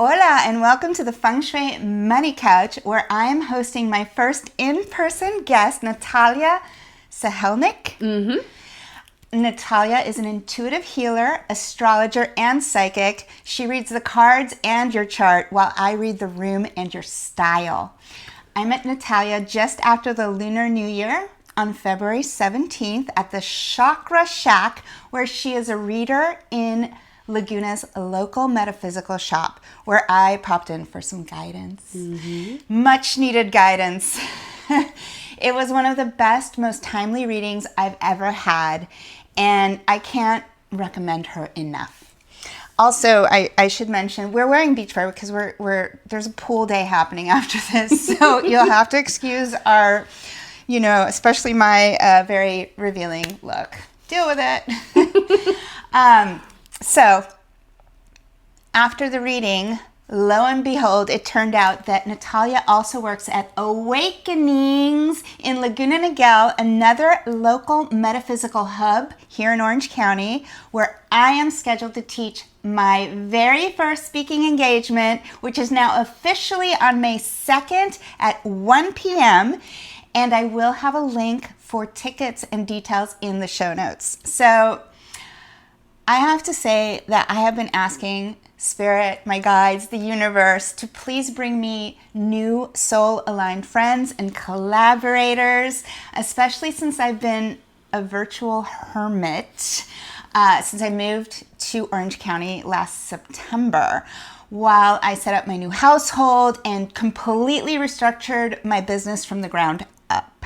Hola, and welcome to the Feng Shui Money Couch, where I'm hosting my first in-person guest, Natalia Sahelnik. Natalia is an intuitive healer, astrologer, and psychic. She reads the cards and your chart while I read the room and your style. I met Natalia just after the Lunar New Year on February 17th at the Chakra Shack, where she is a reader in Laguna's local metaphysical shop, where I popped in for some guidance. Much needed guidance. It was one of the best, most timely readings I've ever had, and I can't recommend her enough. Also, I should mention, we're wearing beachwear because there's a pool day happening after this, so you'll have to excuse our, especially my very revealing look. Deal with it. So, after the reading, lo and behold, it turned out that Natalia also works at Awakenings in Laguna Niguel, another local metaphysical hub here in Orange County, where I am scheduled to teach my very first speaking engagement, which is now officially on May 2nd at 1 p.m., and I will have a link for tickets and details in the show notes. So, I have to say that I have been asking Spirit, my guides, the universe, to please bring me new soul-aligned friends and collaborators, especially since I've been a virtual hermit since I moved to Orange County last September, while I set up my new household and completely restructured my business from the ground up.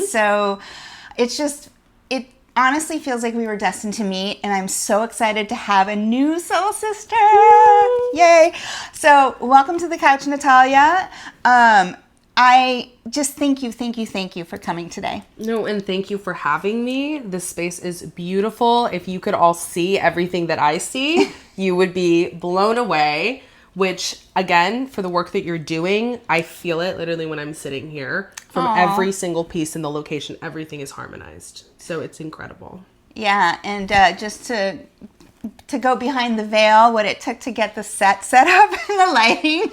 So it honestly feels like we were destined to meet, and I'm so excited to have a new soul sister. Yay. So welcome to the couch, Natalia. I just thank you for coming today. No, and thank you for having me. This space is beautiful. If you could all see everything that I see, you would be blown away, which again, for the work that you're doing, I feel it literally when I'm sitting here. From every single piece in the location, everything is harmonized. So it's incredible. Yeah, and just to go behind the veil, what it took to get the set up and the lighting.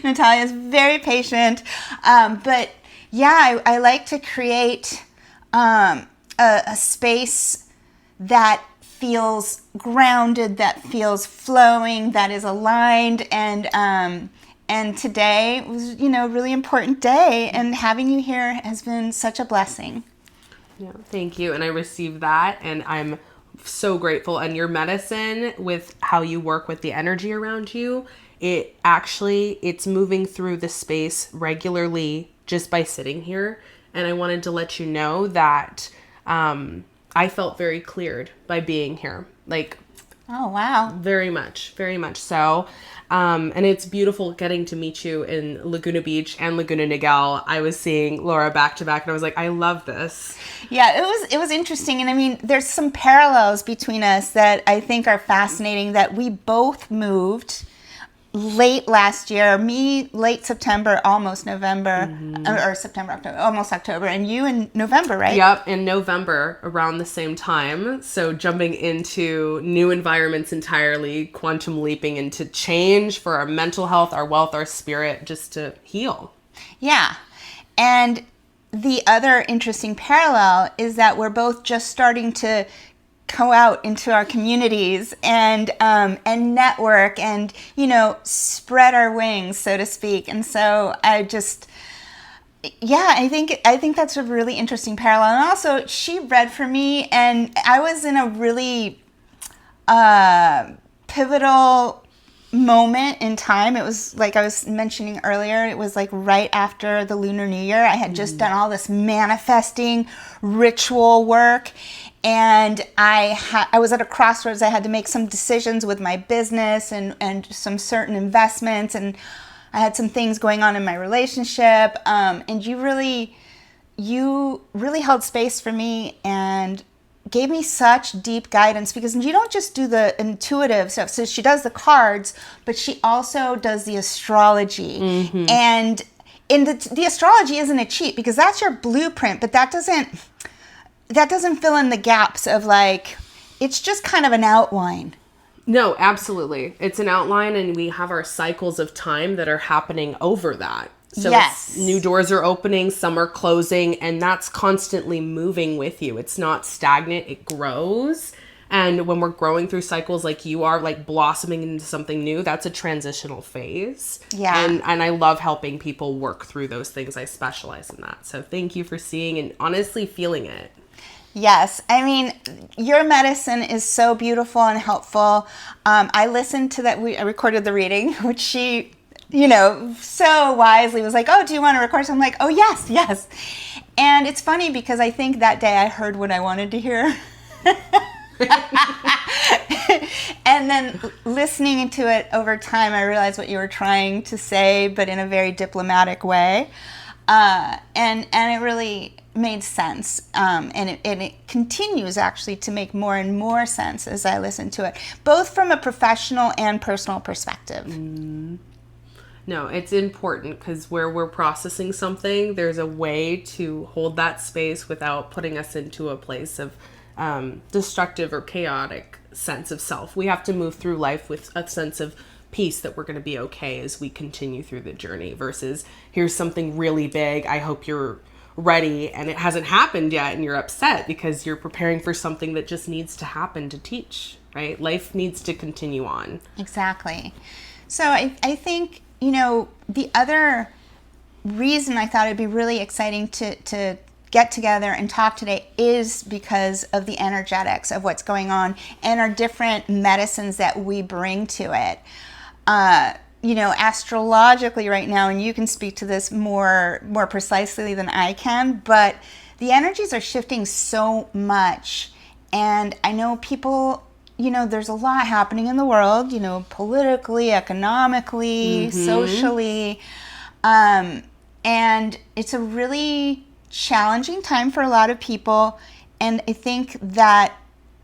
Natalia is very patient. But yeah, I like to create a space that feels grounded, that feels flowing, that is aligned, and today was, a really important day, and having you here has been such a blessing. Yeah, thank you. And I received that, and I'm so grateful. And your medicine with how you work with the energy around you, it's moving through the space regularly just by sitting here. And I wanted to let you know that I felt very cleared by being here. Oh, wow. Very much so. And it's beautiful getting to meet you in Laguna Beach and Laguna Niguel. I was seeing Laura back to back, and I was like, I love this. Yeah, it was interesting. And I mean, there's some parallels between us that I think are fascinating, that we both moved late last year, me late September, almost November, or September, October, almost October, and you in November, right? Yep, in November, around the same time. So jumping into new environments entirely, quantum leaping into change for our mental health, our wealth, our spirit, just to heal. Yeah. And the other interesting parallel is that we're both just starting to go out into our communities and network and, spread our wings, so to speak. And so I think that's a really interesting parallel. And also, she read for me, and I was in a really pivotal moment in time. It was like I was mentioning earlier, it was like right after the Lunar New Year. I had just done all this manifesting ritual work, and I was at a crossroads. I had to make some decisions with my business and some certain investments, and I had some things going on in my relationship, and you really held space for me and gave me such deep guidance, because you don't just do the intuitive stuff. So she does the cards, but she also does the astrology. And in the astrology isn't a cheat, because that's your blueprint, but that doesn't fill in the gaps of, like, it's just kind of an outline. No, absolutely. It's an outline, and we have our cycles of time that are happening over that. So Yes. new doors are opening, some are closing, and that's constantly moving with you. It's not stagnant, it grows. And when we're growing through cycles like you are, like blossoming into something new, that's a transitional phase. Yeah. And I love helping people work through those things. I specialize in that. So thank you for seeing and honestly feeling it. Yes. I mean, your medicine is so beautiful and helpful. I listened to that. I recorded the reading, which she, so wisely was like, oh, do you want to record? So I'm like, oh, yes, yes. And it's funny because I think that day I heard what I wanted to hear. And then listening to it over time, I realized what you were trying to say, but in a very diplomatic way. And it really made sense. And it continues actually to make more and more sense as I listen to it, both from a professional and personal perspective. No, it's important because where we're processing something, there's a way to hold that space without putting us into a place of destructive or chaotic sense of self. We have to move through life with a sense of peace that we're going to be okay as we continue through the journey versus here's something really big. I hope you're ready and it hasn't happened yet and you're upset because you're preparing for something that just needs to happen to teach, right? Life needs to continue on. Exactly. So I think, the other reason I thought it'd be really exciting to get together and talk today is because of the energetics of what's going on and our different medicines that we bring to it. Astrologically right now, and you can speak to this more precisely than I can, but the energies are shifting so much. And I know people, there's a lot happening in the world, politically, economically, socially. And it's a really challenging time for a lot of people. And I think that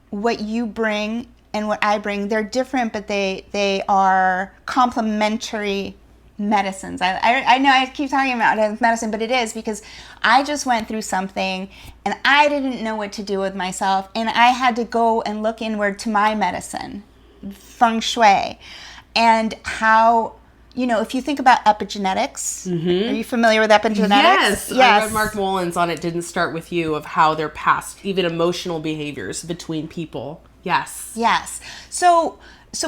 what you bring and what I bring, they're different, but they are complementary medicines. I know I keep talking about it as medicine, but it is because I just went through something and I didn't know what to do with myself, and I had to go and look inward to my medicine, Feng Shui, and how, if you think about epigenetics, are you familiar with epigenetics? Yes. I read Mark Mullins on It Didn't Start With You of how they're passed, even emotional behaviors between people. Yes. Yes. So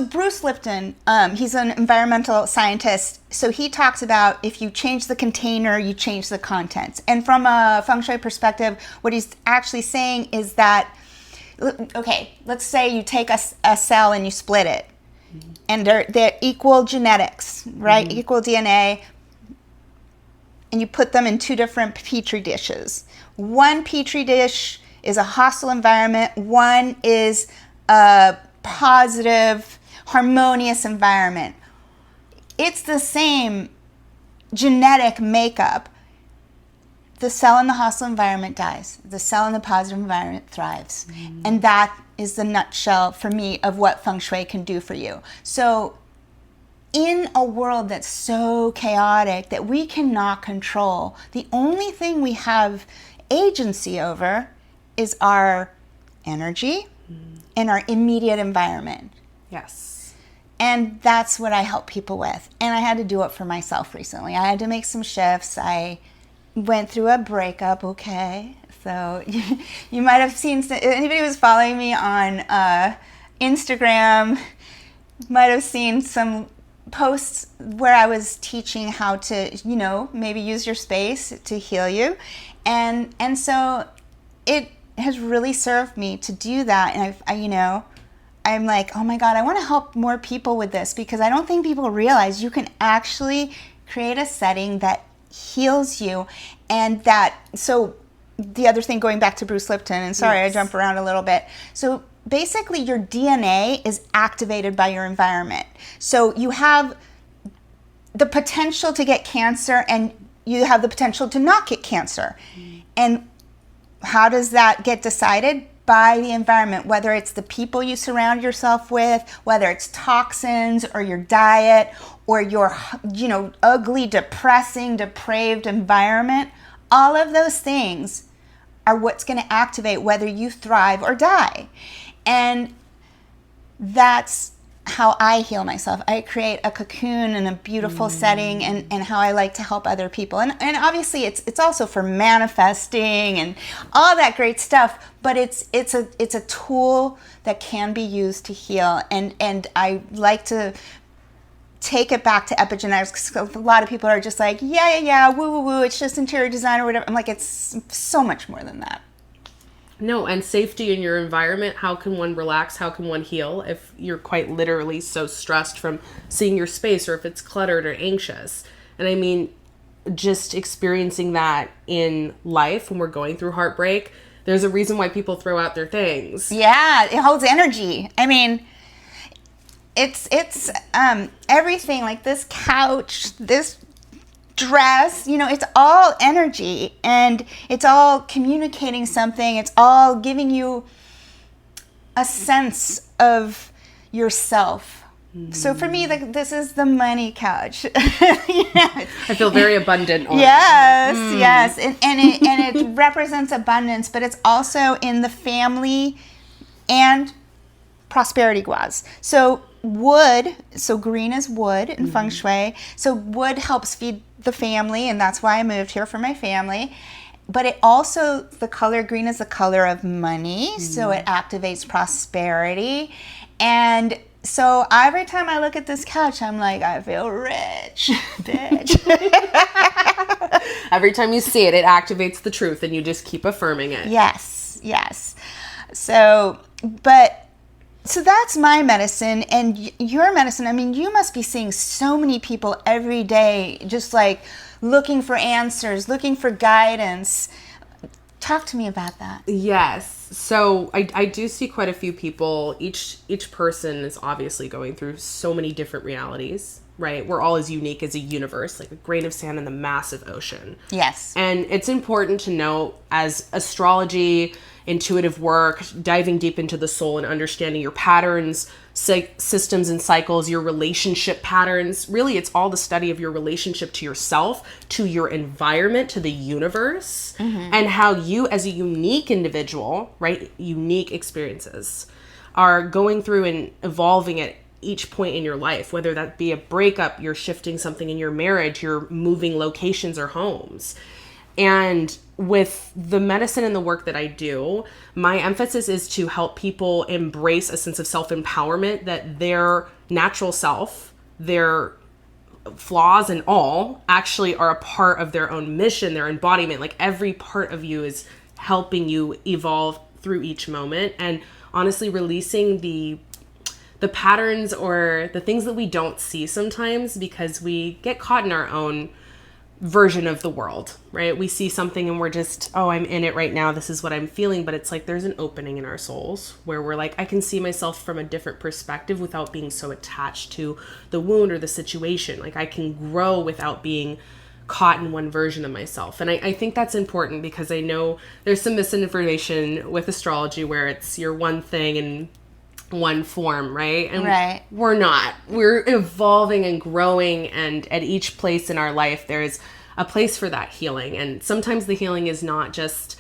Bruce Lipton, he's an environmental scientist. So he talks about if you change the container, you change the contents. And from a Feng Shui perspective, what he's actually saying is that, okay, let's say you take a cell and you split it. And they're equal genetics, right? Equal DNA. And you put them in two different petri dishes. One petri dish is a hostile environment. One is a positive, harmonious environment. It's the same genetic makeup. The cell in the hostile environment dies. The cell in the positive environment thrives. And that is the nutshell for me of what Feng Shui can do for you. So in a world that's so chaotic that we cannot control, the only thing we have agency over is our energy and our immediate environment. Yes. And that's what I help people with. And I had to do it for myself recently. I had to make some shifts. I went through a breakup, okay? So you might have seen, anybody who's following me on Instagram might have seen some posts where I was teaching how to, maybe use your space to heal you. And so it has really served me to do that. And I'm like, oh my God, I want to help more people with this because I don't think people realize you can actually create a setting that heals you. And so the other thing, going back to Bruce Lipton, and sorry, yes. I jump around a little bit. So basically your DNA is activated by your environment. So you have the potential to get cancer and you have the potential to not get cancer. And how does that get decided? By the environment, whether it's the people you surround yourself with, whether it's toxins or your diet or your, ugly, depressing, depraved environment. All of those things are what's going to activate whether you thrive or die. And that's how I heal myself. I create a cocoon in a beautiful setting, and how I like to help other people. And obviously it's also for manifesting and all that great stuff, but it's a tool that can be used to heal. And I like to take it back to epigenetics, because a lot of people are just like, yeah, woo, it's just interior design or whatever. I'm like, it's so much more than that. No, and safety in your environment. How can one relax? How can one heal if you're quite literally so stressed from seeing your space, or if it's cluttered or anxious? And I mean, just experiencing that in life when we're going through heartbreak, there's a reason why people throw out their things. Yeah, it holds energy. I mean, it's everything, like this couch, this dress, it's all energy, and it's all communicating something. It's all giving you a sense of yourself. So for me, like, this is the money couch. I feel very abundant on yes, and it represents abundance, but it's also in the family and prosperity guas. So wood, so green is wood in Feng Shui. So wood helps feed the family, and that's why I moved here for my family. But it also, the color green is the color of money, so it activates prosperity. And so every time I look at this couch, I'm like, I feel rich, bitch. Every time you see it, it activates the truth, and you just keep affirming it. Yes. So that's my medicine. And your medicine, I mean, you must be seeing so many people every day, just like looking for answers, looking for guidance. Talk to me about that. Yes. So I do see quite a few people. Each person is obviously going through so many different realities, right? We're all as unique as a universe, like a grain of sand in the massive ocean. Yes. And it's important to know, as astrology, intuitive work, diving deep into the soul and understanding your patterns, systems and cycles, your relationship patterns. Really, it's all the study of your relationship to yourself, to your environment, to the universe, and how you as a unique individual, right, unique experiences, are going through and evolving at each point in your life, whether that be a breakup, you're shifting something in your marriage, you're moving locations or homes. And with the medicine and the work that I do, my emphasis is to help people embrace a sense of self-empowerment, that their natural self, their flaws and all, actually are a part of their own mission, their embodiment. Like, every part of you is helping you evolve through each moment, and honestly releasing the patterns or the things that we don't see sometimes, because we get caught in our own version of the world, right? We see something and we're just, I'm in it right now, this is what I'm feeling. But it's like there's an opening in our souls where we're like, I can see myself from a different perspective without being so attached to the wound or the situation. Like, I can grow without being caught in one version of myself. And I think that's important, because I know there's some misinformation with astrology where it's your one thing and one form, right? And we're not. We're evolving and growing, and at each place in our life there's a place for that healing. And sometimes the healing is not just,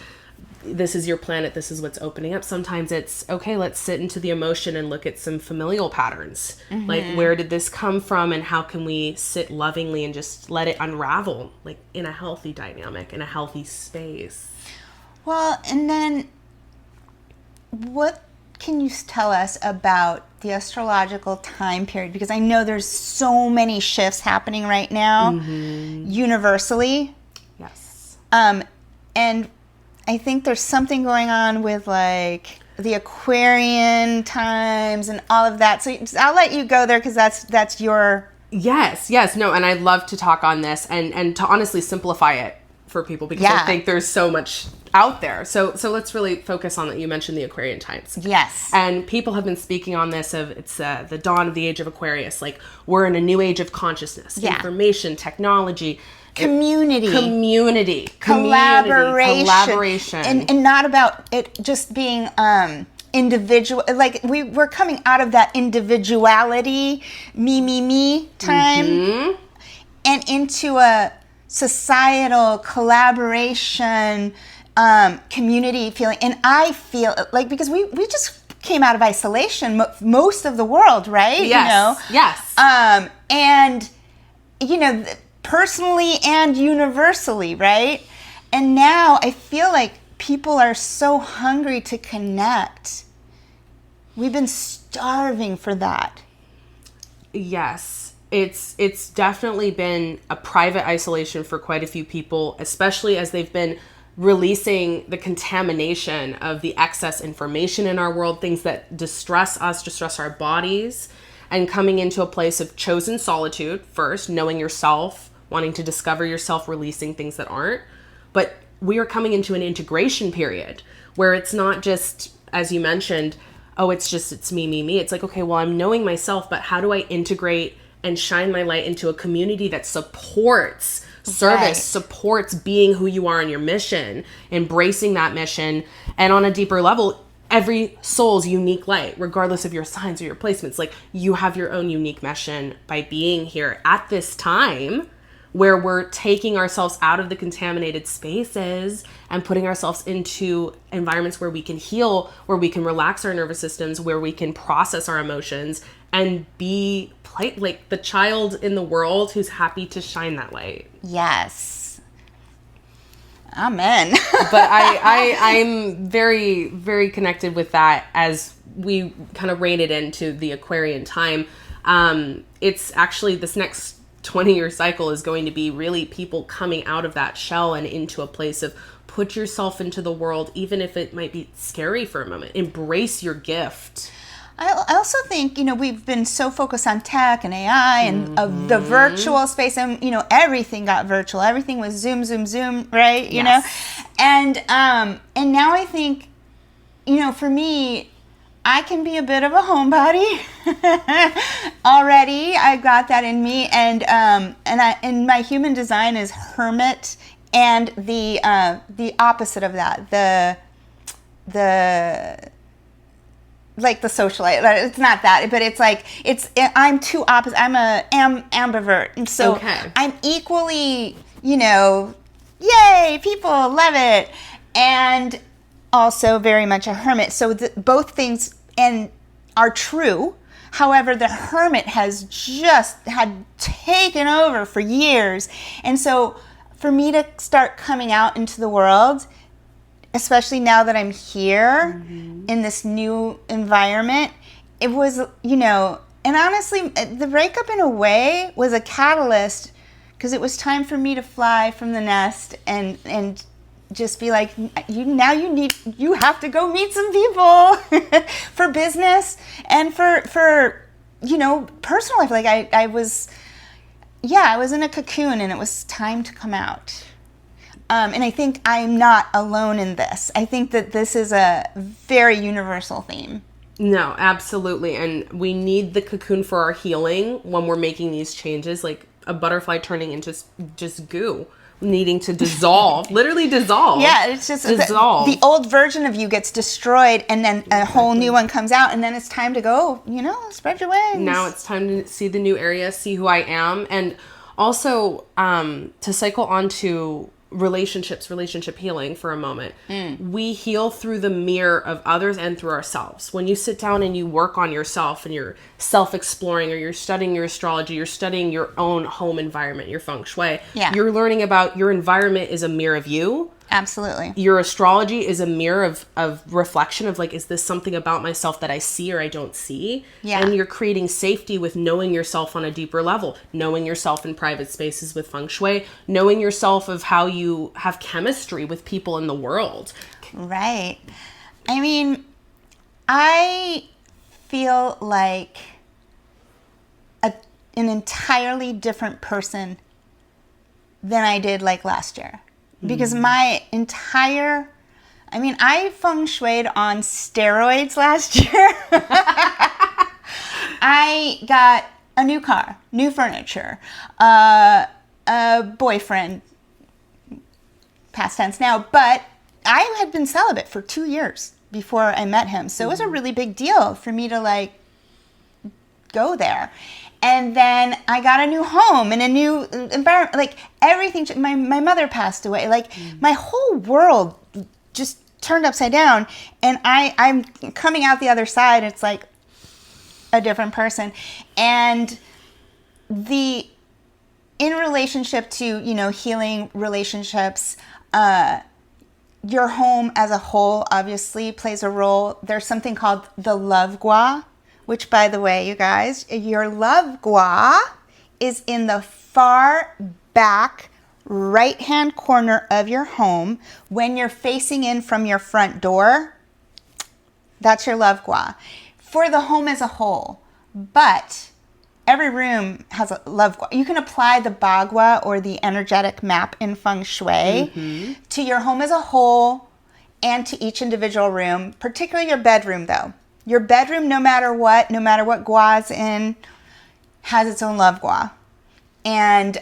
this is your planet, this is what's opening up. Sometimes it's, okay, let's sit into the emotion and look at some familial patterns. Like, where did this come from, and how can we sit lovingly and just let it unravel, like in a healthy dynamic, in a healthy space. Well, and then what can you tell us about the astrological time period? Because I know there's so many shifts happening right now, universally. Yes. And I think there's something going on with, like, the Aquarian times and all of that. So I'll let you go there, because that's your... Yes. No, and I'd love to talk on this and to honestly simplify it for people, because I think there's so much out there. So let's really focus on that. You mentioned the Aquarian times. Yes. And people have been speaking on this of, it's the dawn of the age of Aquarius. Like, we're in a new age of consciousness, information, technology, community, collaboration. And not about it just being individual. Like, we're coming out of that individuality, me time, and into a societal collaboration, community feeling. And I feel like, because we just came out of isolation, most of the world, right? Yes. Yes. And, personally and universally, right? And now I feel like people are so hungry to connect. We've been starving for that. Yes. It's definitely been a private isolation for quite a few people, especially as they've been releasing the contamination of the excess information in our world, things that distress us, distress our bodies, and coming into a place of chosen solitude first, knowing yourself, wanting to discover yourself, releasing things that aren't. But we are coming into an integration period where it's not just, as you mentioned, it's me. It's like, okay, well, I'm knowing myself, but how do I integrate and shine my light into a community that supports service, supports being who you are in your mission, embracing that mission, and on a deeper level, every soul's unique light, regardless of your signs or your placements. Like, you have your own unique mission by being here at this time where we're taking ourselves out of the contaminated spaces and putting ourselves into environments where we can heal, where we can relax our nervous systems, where we can process our emotions and be like the child in the world who's happy to shine that light. Yes. Amen. But I'm very, very connected with that as we kind of rein it into the Aquarian time. It's actually this next 20-year cycle is going to be really people coming out of that shell and into a place of put yourself into the world, even if it might be scary for a moment. Embrace your gift. I also think, we've been so focused on tech and AI and the virtual space, and, everything got virtual. Everything was Zoom, right? And now I think, for me, I can be a bit of a homebody already. I got that in me, and my human design is hermit, and the opposite of that, the socialite. It's not that, but it's like I'm two opposite. I'm a ambivert, and so I'm equally, yay, people love it, and also very much a hermit. So both things are true. However, the hermit has just had taken over for years. And so for me to start coming out into the world, especially now that I'm here in this new environment, it was, and honestly, the breakup in a way was a catalyst, because it was time for me to fly from the nest and just be like, you have to go meet some people for business and for personal life. Like I was in a cocoon, and it was time to come out. And I think I'm not alone in this. I think that this is a very universal theme. No, absolutely. And we need the cocoon for our healing when we're making these changes, like a butterfly turning into just goo, needing to dissolve, literally dissolve. Yeah, it's just dissolve. The old version of you gets destroyed, and then a whole new one comes out, and then it's time to go, spread your wings. Now it's time to see the new area, see who I am, and also to cycle onto relationship healing for a moment. We heal through the mirror of others and through ourselves. When you sit down and you work on yourself and you're self-exploring, or you're studying your astrology, you're studying your own home environment, your Feng Shui, you're learning about your environment is a mirror of you. Absolutely. Your astrology is a mirror of reflection of like, is this something about myself that I see or I don't see? Yeah. And you're creating safety with knowing yourself on a deeper level, knowing yourself in private spaces with Feng Shui, knowing yourself of how you have chemistry with people in the world. Right. I mean, I feel like an entirely different person than I did like last year. Because I Feng Shuied on steroids last year. I got a new car, new furniture, a boyfriend, past tense now, but I had been celibate for 2 years before I met him. So it was a really big deal for me to go there. And then I got a new home and a new environment. Like everything, my mother passed away. Like my whole world just turned upside down, and I'm coming out the other side. It's like a different person. And in relationship to, healing relationships, your home as a whole obviously plays a role. There's something called the love gua, which, by the way, you guys, your love gua is in the far back right-hand corner of your home when you're facing in from your front door. That's your love gua for the home as a whole. But every room has a love gua. You can apply the bagua or the energetic map in Feng Shui to your home as a whole and to each individual room, particularly your bedroom, though. Your bedroom, no matter what gua is in, has its own love gua. And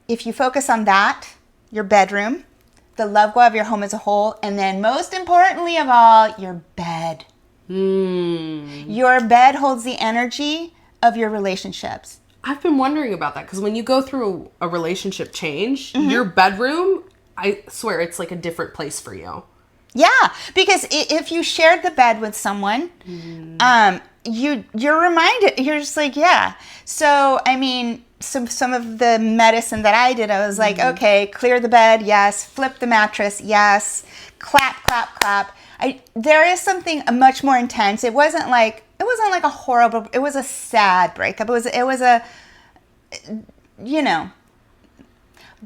if you focus on that, your bedroom, the love gua of your home as a whole, and then most importantly of all, your bed. Your bed holds the energy of your relationships. I've been wondering about that because when you go through a relationship change, your bedroom, I swear it's like a different place for you. Yeah, because if you shared the bed with someone, you're reminded, you're just like, yeah. So, I mean, some of the medicine that I did, I was like, okay, clear the bed, yes. Flip the mattress, yes. Clap, clap, clap. There is something much more intense. It wasn't like a horrible, it was a sad breakup. It was a,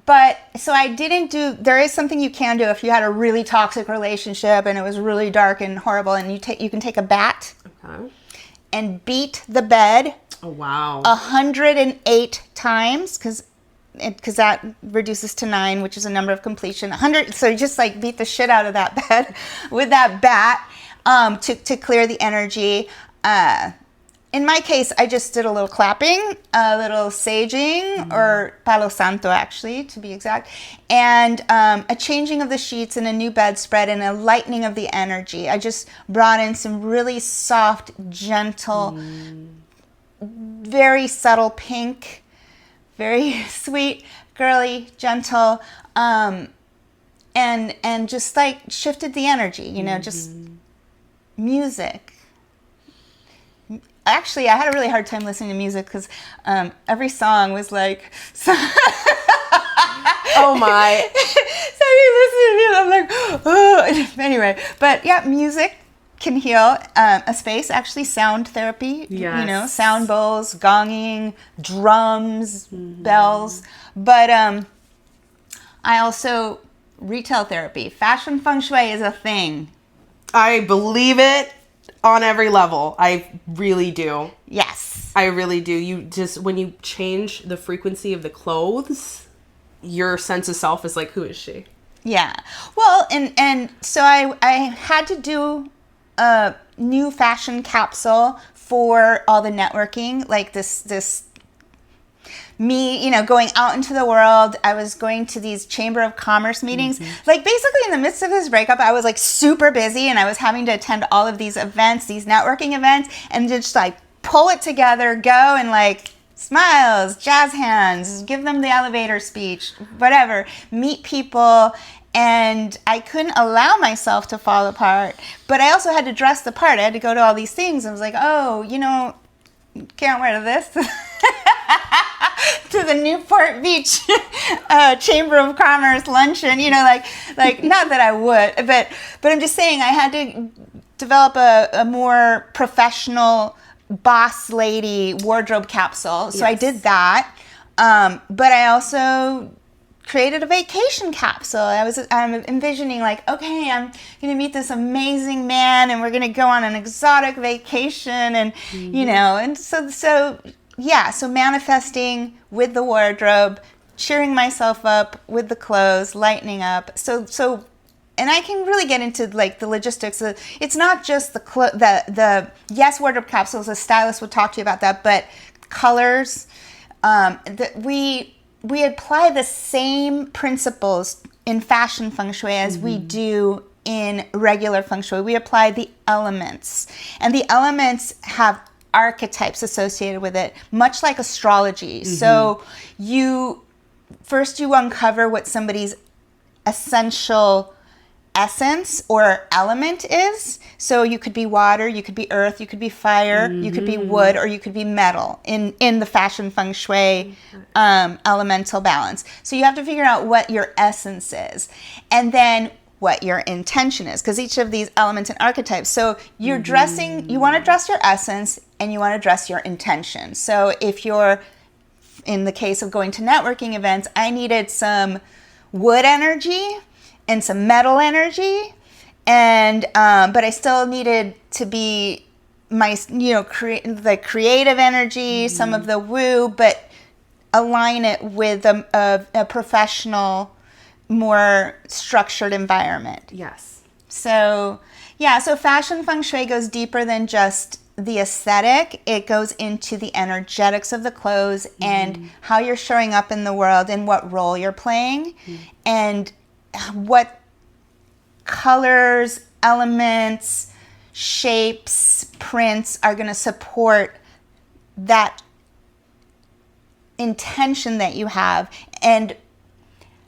But so I didn't do. There is something you can do if you had a really toxic relationship and it was really dark and horrible, and you can take a bat and beat the bed. Oh wow! 108 times because that reduces to 9, which is a number of completion. 100. So you just like beat the shit out of that bed with that bat to clear the energy. In my case, I just did a little clapping, a little saging, or Palo Santo, actually, to be exact, and a changing of the sheets and a new bedspread and a lightening of the energy. I just brought in some really soft, gentle, very subtle pink, very sweet, girly, gentle, and just like shifted the energy, just music. Actually, I had a really hard time listening to music because every song was like... Oh my. So you listen to it, I'm like, oh. Anyway, but yeah, music can heal a space. Actually, sound therapy, yes. Sound bowls, gonging, drums, bells. But I also, retail therapy. Fashion feng shui is a thing. I believe it. On every level. I really do. Yes. I really do. You just, when you change the frequency of the clothes, your sense of self is like, who is she? Yeah. Well, and so I had to do a new fashion capsule for all the networking, like this me, going out into the world. I was going to these Chamber of Commerce meetings. Like basically in the midst of this breakup, I was like super busy and I was having to attend all of these events, these networking events, and just like pull it together, go and like smiles, jazz hands, give them the elevator speech, whatever, meet people. And I couldn't allow myself to fall apart, but I also had to dress the part. I had to go to all these things. I was like, oh, can't wear this. To the Newport Beach Chamber of Commerce luncheon, like not that I would, but I'm just saying I had to develop a more professional boss lady wardrobe capsule. So yes. I did that, but I also created a vacation capsule. I'm envisioning like, okay, I'm gonna meet this amazing man, and we're gonna go on an exotic vacation, and and so. Yeah, so manifesting with the wardrobe, cheering myself up with the clothes, lightening up. So, and I can really get into like the logistics. It's not just the yes, wardrobe capsules. A stylist would talk to you about that, but colors. That we apply the same principles in fashion feng shui as we do in regular feng shui. We apply the elements, and the elements have archetypes associated with it, much like astrology. So you uncover what somebody's essential essence or element is. So you could be water, you could be earth, you could be fire, you could be wood, or you could be metal in the fashion feng shui elemental balance. So you have to figure out what your essence is, and then what your intention is, because each of these elements and archetypes. So you're dressing, you want to dress your essence and you want to dress your intention. So if you're, in the case of going to networking events, I needed some wood energy and some metal energy, and but I still needed to be my, the creative energy, some of the woo, but align it with a professional, more structured environment. Yes. So fashion feng shui goes deeper than just the aesthetic. It goes into the energetics of the clothes and how you're showing up in the world and what role you're playing, and what colors, elements, shapes, prints are going to support that intention that you have and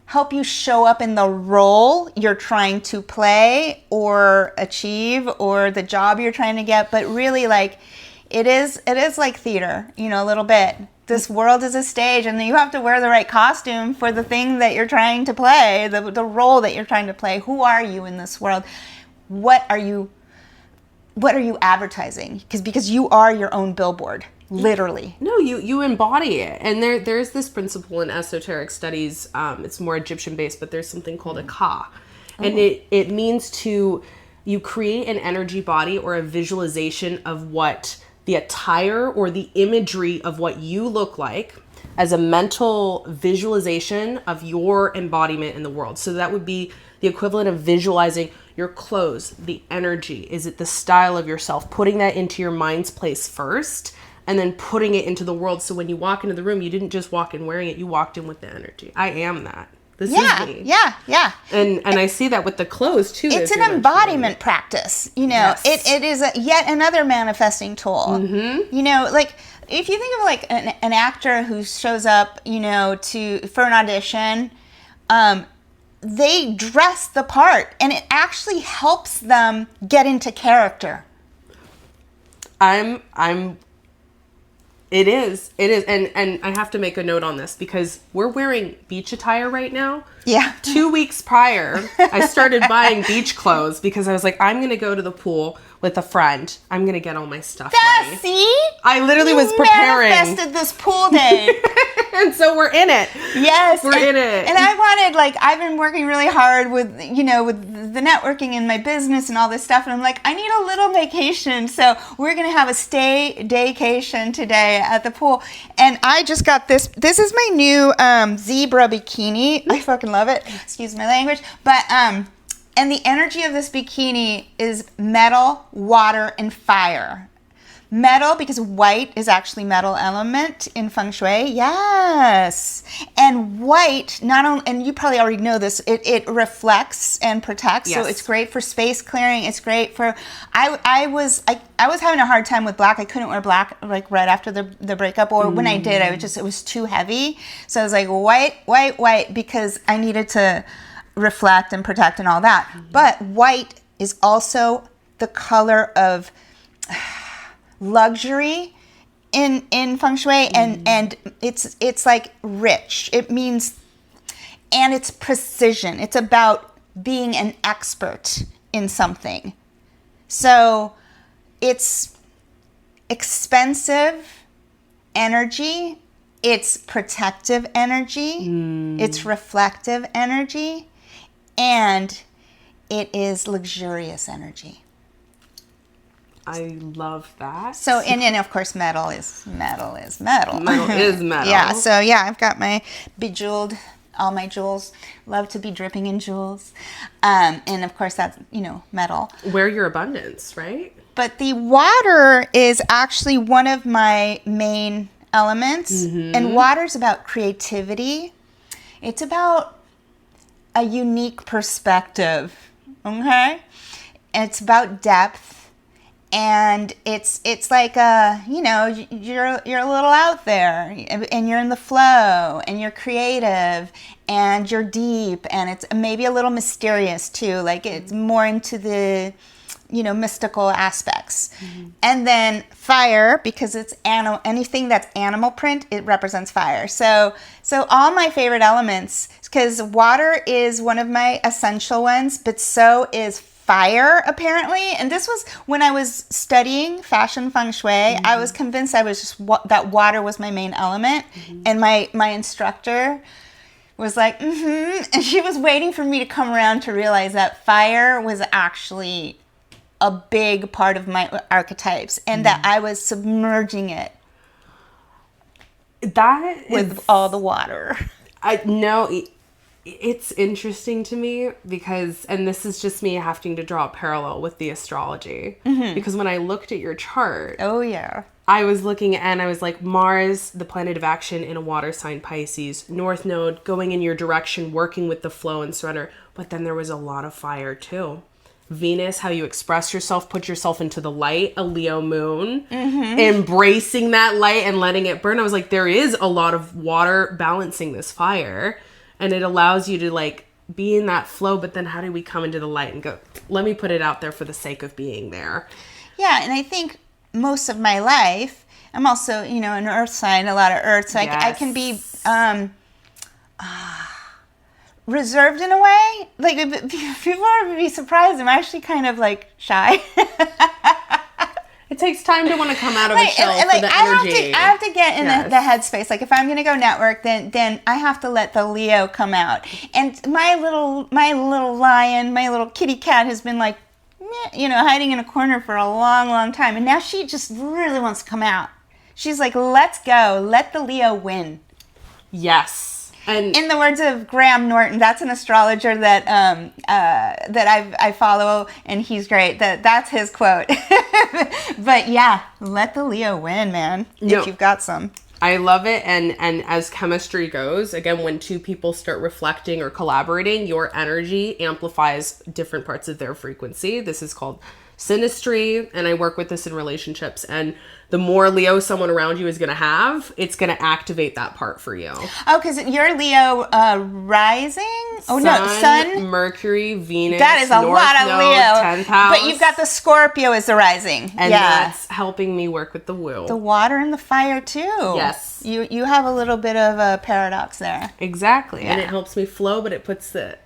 help you show up in the role you're trying to play or achieve, or the job you're trying to get. But really, like, it is like theater, a little bit. This world is a stage, and you have to wear the right costume for the thing that you're trying to play, the role that you're trying to play. Who are you in this world? What are you advertising? Because you are your own billboard, literally. No, you embody it. And there's this principle in esoteric studies. It's more Egyptian based, but there's something called a ka. And it means you create an energy body or a visualization of what the attire or the imagery of what you look like as a mental visualization of your embodiment in the world. So that would be the equivalent of visualizing your clothes, the energy. Is it the style of yourself? Putting that into your mind's place first, and then putting it into the world. So when you walk into the room, you didn't just walk in wearing it, you walked in with the energy. I am that. This is me. Yeah. And I see that with the clothes too. It's an embodiment practice. Yes. It is yet another manifesting tool. Like if you think of like an actor who shows up, for an audition, they dress the part, and it actually helps them get into character. It is. And I have to make a note on this because we're wearing beach attire right now. Yeah. 2 weeks prior, I started buying beach clothes because I was like, I'm going to go to the pool with a friend. I'm going to get all my stuff ready. See? I literally was preparing. Manifested this pool day. And so we're in it. Yes. We're in it. And I wanted, I've been working really hard with, with the networking in my business and all this stuff. And I'm like, I need a little vacation. So we're going to have a daycation today at the pool. And I just got this. This is my new zebra bikini. I fucking love it. Excuse my language. But, and the energy of this bikini is metal, water, and fire. Metal, because white is actually metal element in feng shui. Yes. And white, not only, and you probably already know this, it reflects and protects. Yes. So it's great for space clearing. It's great for, I was having a hard time with black. I couldn't wear black right after the breakup, or when I did, it was too heavy. So I was like, white, because I needed to reflect and protect and all that. But white is also the color of luxury in feng shui, and it's like rich. It means, and it's precision. It's about being an expert in something. So it's expensive energy, it's protective energy, it's reflective energy, and it is luxurious energy. I love that. So, and of course, metal is metal. Metal is metal. Yeah, so I've got my bejeweled, all my jewels. Love to be dripping in jewels. And of course, that's, metal. Wear your abundance, right? But the water is actually one of my main elements. And water's about creativity. It's about a unique perspective, okay? And it's about depth. and it's like you're a little out there, and you're in the flow, and you're creative, and you're deep, and it's maybe a little mysterious too, like it's more into the mystical aspects. And then fire, because it's anything that's animal print, it represents fire. So all my favorite elements, because water is one of my essential ones, but so is fire, apparently. And this was when I was studying fashion feng shui. I was convinced I was just that water was my main element. And my instructor was like, and she was waiting for me to come around to realize that fire was actually a big part of my archetypes, and that I was submerging it with all the water. I know. It's interesting to me because, and this is just me having to draw a parallel with the astrology, because when I looked at your chart, I was looking and I was like, Mars, the planet of action in a water sign, Pisces, North Node going in your direction, working with the flow and surrender. But then there was a lot of fire too. Venus, how you express yourself, put yourself into the light, a Leo moon, embracing that light and letting it burn. I was like, there is a lot of water balancing this fire, and it allows you to like be in that flow. But then how do we come into the light and go, let me put it out there for the sake of being there? Yeah. And I think most of my life, I'm also, an earth sign, a lot of earth. So I can be reserved in a way. Like, people would be surprised. I'm actually kind of like shy. It takes time to want to come out of a shell for the energy. I have to get in the headspace. Like, if I'm going to go network, then I have to let the Leo come out. And my little lion, my little kitty cat has been like, hiding in a corner for a long, long time. And now she just really wants to come out. She's like, let's go. Let the Leo win. Yes. And in the words of Graham Norton, that's an astrologer that I follow, and he's great. That's his quote. But yeah, let the Leo win, man. If you've got some. I love it. And as chemistry goes, again, when two people start reflecting or collaborating, your energy amplifies different parts of their frequency. This is called synastry, and I work with this in relationships. And the more Leo someone around you is going to have, it's going to activate that part for you. Oh, because you're Leo rising? Sun, Mercury, Venus. That is a North lot of Node, Leo. 10th house. But you've got the Scorpio as the rising. And that's helping me work with the woo. The water and the fire, too. Yes. You have a little bit of a paradox there. Exactly. Yeah. And it helps me flow, but it puts the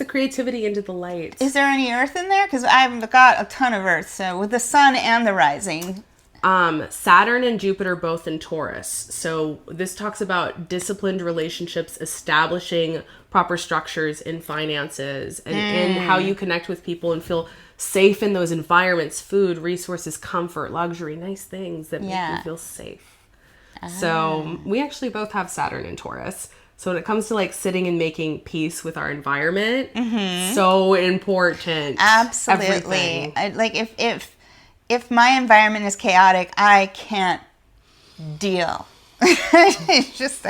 creativity into the light. Is there any earth in there? Because I've got a ton of earth. So with the sun and the rising. Saturn and Jupiter both in Taurus. So this talks about disciplined relationships, establishing proper structures in finances and in how you connect with people and feel safe in those environments, food, resources, comfort, luxury, nice things that make you feel safe. So we actually both have Saturn in Taurus. So when it comes to like sitting and making peace with our environment, so important. Absolutely. If my environment is chaotic, I can't deal. It's just,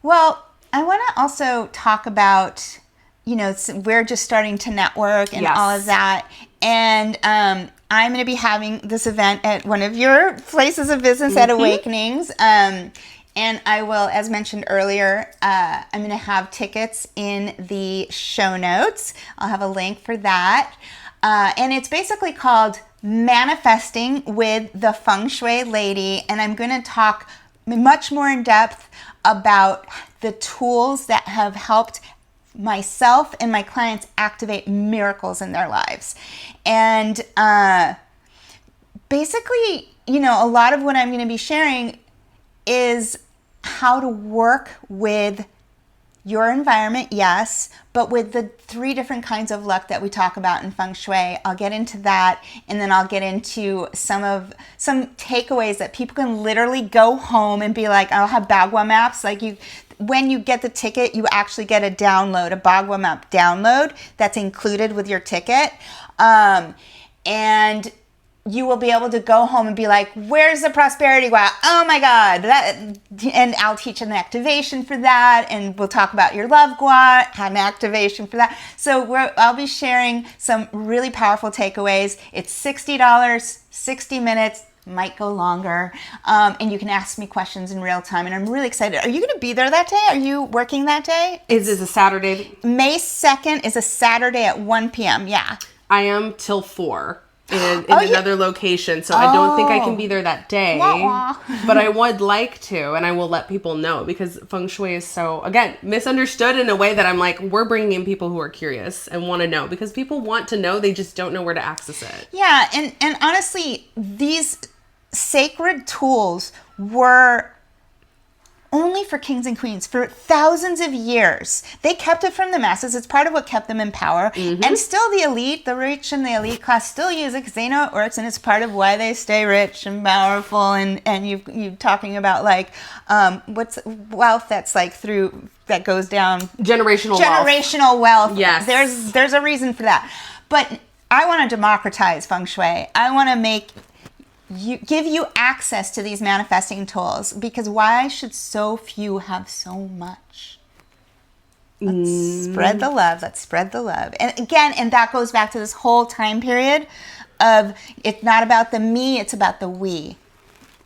well, I want to also talk about, we're just starting to network and all of that. And I'm going to be having this event at one of your places of business at Awakenings. And I will, as mentioned earlier, I'm going to have tickets in the show notes. I'll have a link for that. And it's basically called Manifesting with the Feng Shui Lady. And I'm going to talk much more in depth about the tools that have helped myself and my clients activate miracles in their lives. And basically, a lot of what I'm going to be sharing is how to work with your environment, yes, but with the 3 different kinds of luck that we talk about in Feng Shui. I'll get into that, and then I'll get into some takeaways that people can literally go home and be like, I'll have Bagua maps. Like, when you get the ticket, you actually get a download, a Bagua map download that's included with your ticket. And you will be able to go home and be like, where's the prosperity wow? Oh my God. And I'll teach an activation for that. And we'll talk about your love gua, an activation for that. So I'll be sharing some really powerful takeaways. It's $60, 60 minutes, might go longer. And you can ask me questions in real time. And I'm really excited. Are you going to be there that day? Are you working that day? Is this a Saturday? May 2nd is a Saturday at 1 p.m. Yeah. I am till 4. In another location, so I don't think I can be there that day. But I would like to, and I will let people know, because Feng Shui is so, again, misunderstood in a way that I'm like, we're bringing in people who are curious and want to know, because people want to know, they just don't know where to access it. Yeah, and honestly, these sacred tools were only for kings and queens for thousands of years. They kept it from the masses. It's part of what kept them in power. And still the elite, the rich and the elite class still use it because they know it works, and it's part of why they stay rich and powerful. And you talking about like what's wealth that's like through that goes down generational wealth. Yes. There's a reason for that. But I want to democratize Feng Shui. I want to give you access to these manifesting tools, because why should so few have so much? Let's spread the love. Let's spread the love. And again, and that goes back to this whole time period of it's not about the me, it's about the we.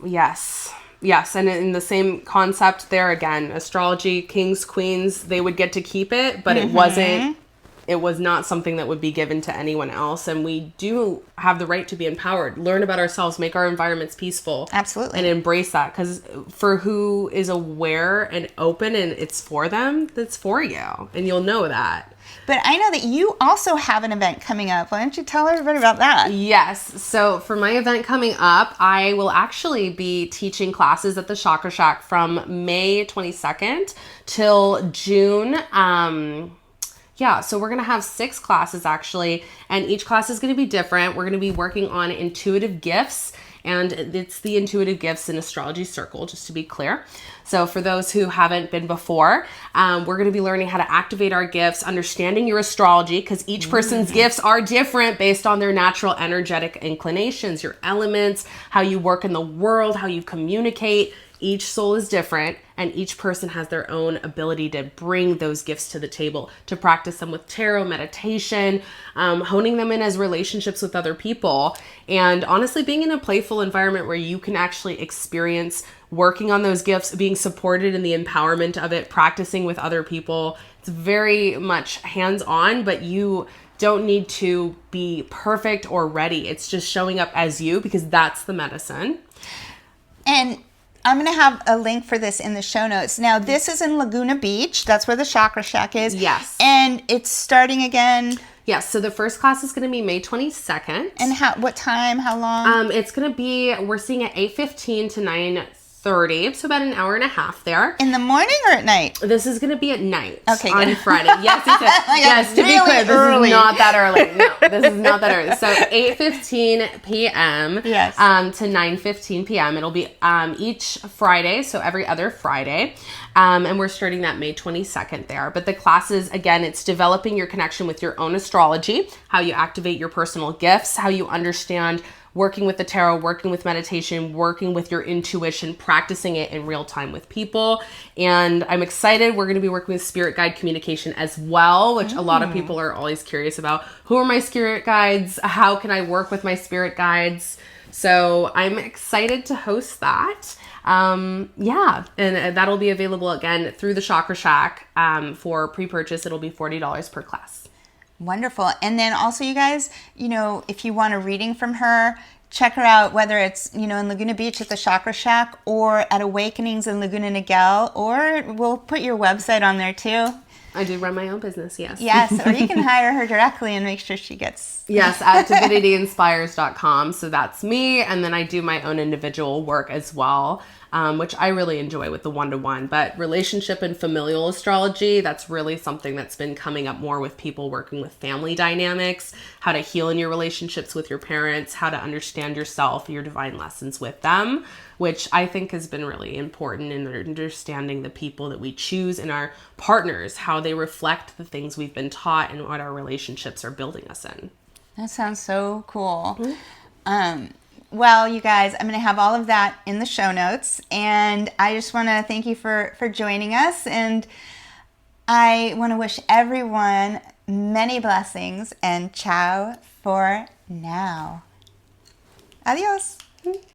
Yes. And in the same concept there again, astrology, kings, queens, they would get to keep it, but it was not something that would be given to anyone else. And we do have the right to be empowered, learn about ourselves, make our environments peaceful. Absolutely. And embrace that. Because for who is aware and open and it's for them, that's for you. And you'll know that. But I know that you also have an event coming up. Why don't you tell everybody about that? Yes. So for my event coming up, I will actually be teaching classes at the Chakra Shack from May 22nd till June. So we're going to have 6 classes actually, and each class is going to be different. We're going to be working on intuitive gifts, and it's the intuitive gifts in astrology circle, just to be clear. So for those who haven't been before, we're going to be learning how to activate our gifts, understanding your astrology, because each person's gifts are different based on their natural energetic inclinations, your elements, how you work in the world, how you communicate. Each soul is different, and each person has their own ability to bring those gifts to the table, to practice them with tarot, meditation, honing them in as relationships with other people, and honestly being in a playful environment where you can actually experience working on those gifts, being supported in the empowerment of it, practicing with other people. It's very much hands-on, but you don't need to be perfect or ready. It's just showing up as you, because that's the medicine. And I'm going to have a link for this in the show notes. Now, this is in Laguna Beach. That's where the Chakra Shack is. Yes. And it's starting again. Yes. So the first class is going to be May 22nd. And what time? How long? It's going to be, we're seeing at 8:15 to 9:30. So about an hour and a half there. In the morning or at night? This is going to be at night. Okay, on good. Friday. Yes, yes, to be clear, this is not that early. No, this is not that early. So 8:15 p.m. Yes. To 9:15 p.m. It'll be each Friday, so every other Friday. And we're starting that May 22nd there. But the classes, again, it's developing your connection with your own astrology, how you activate your personal gifts, how you understand working with the tarot, working with meditation, working with your intuition, practicing it in real time with people. And I'm excited. We're going to be working with spirit guide communication as well, which a lot of people are always curious about. Who are my spirit guides? How can I work with my spirit guides? So I'm excited to host that. And that'll be available again through the Chakra Shack. For pre-purchase, it'll be $40 per class. Wonderful. And then also, you guys, if you want a reading from her, check her out, whether it's, in Laguna Beach at the Chakra Shack or at Awakenings in Laguna Niguel, or we'll put your website on there too. I do run my own business, yes. Yes, or you can hire her directly and make sure she gets... Yes, at divinityinspires.com. So that's me. And then I do my own individual work as well, which I really enjoy with the one-to-one. But relationship and familial astrology, that's really something that's been coming up more with people working with family dynamics, how to heal in your relationships with your parents, how to understand yourself, your divine lessons with them, which I think has been really important in understanding the people that we choose and our partners, how they reflect the things we've been taught and what our relationships are building us in. That sounds so cool. Well, you guys, I'm going to have all of that in the show notes. And I just want to thank you for joining us. And I want to wish everyone many blessings and ciao for now. Adios.